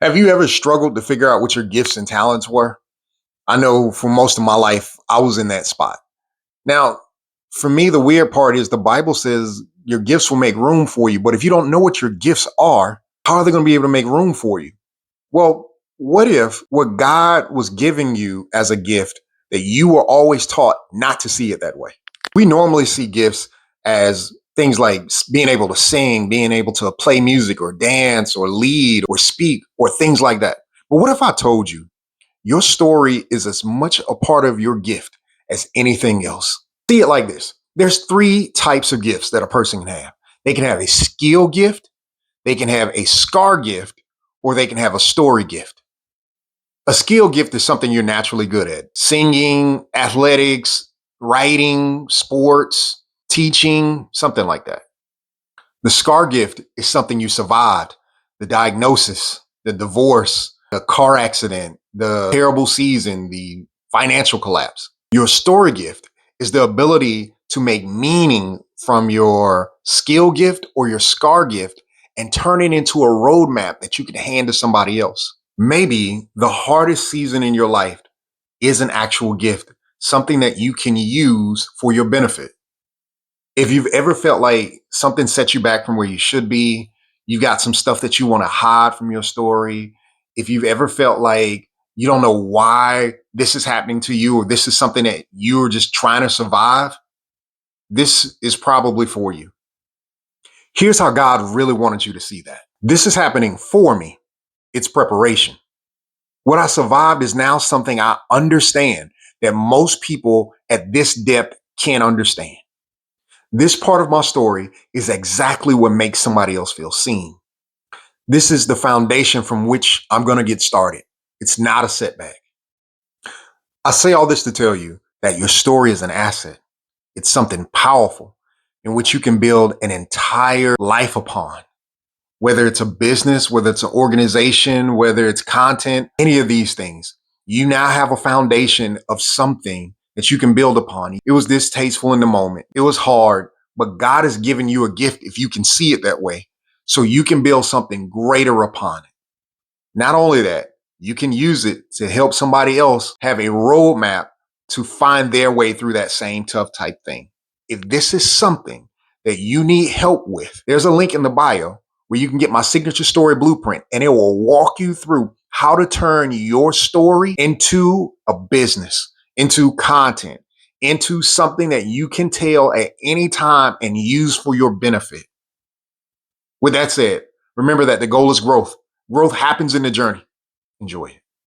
Have you ever struggled to figure out what your gifts and talents were? I know for most of my life, I was in that spot. Now, for me, the weird part is the Bible says your gifts will make room for you. But if you don't know what your gifts are, how are they going to be able to make room for you? Well, what if what God was giving you as a gift that you were always taught not to see it that way? We normally see gifts as things like being able to sing, being able to play music or dance or lead or speak or things like that. But what if I told you your story is as much a part of your gift as anything else? See it like this. There's three types of gifts that a person can have. They can have a skill gift, they can have a scar gift, or they can have a story gift. A skill gift is something you're naturally good at: singing, athletics, writing, sports, teaching, something like that. The scar gift is something you survived: the diagnosis, the divorce, the car accident, the terrible season, the financial collapse. Your story gift is the ability to make meaning from your skill gift or your scar gift and turn it into a roadmap that you can hand to somebody else. Maybe the hardest season in your life is an actual gift, something that you can use for your benefit. If you've ever felt like something set you back from where you should be, you've got some stuff that you want to hide from your story. If you've ever felt like you don't know why this is happening to you, or this is something that you're just trying to survive, this is probably for you. Here's how God really wanted you to see that. This is happening for me. It's preparation. What I survived is now something I understand that most people at this depth can't understand. This part of my story is exactly what makes somebody else feel seen. This is the foundation from which I'm going to get started. It's not a setback. I say all this to tell you that your story is an asset. It's something powerful in which you can build an entire life upon. Whether it's a business, whether it's an organization, whether it's content, any of these things, you now have a foundation of something that you can build upon. It was distasteful in the moment. It was hard, but God has given you a gift if you can see it that way, so you can build something greater upon it. Not only that, you can use it to help somebody else have a roadmap to find their way through that same tough type thing. If this is something that you need help with, there's a link in the bio where you can get my signature story blueprint, and it will walk you through how to turn your story into a business, into content, into something that you can tell at any time and use for your benefit. With that said, remember that the goal is growth. Growth happens in the journey. Enjoy it.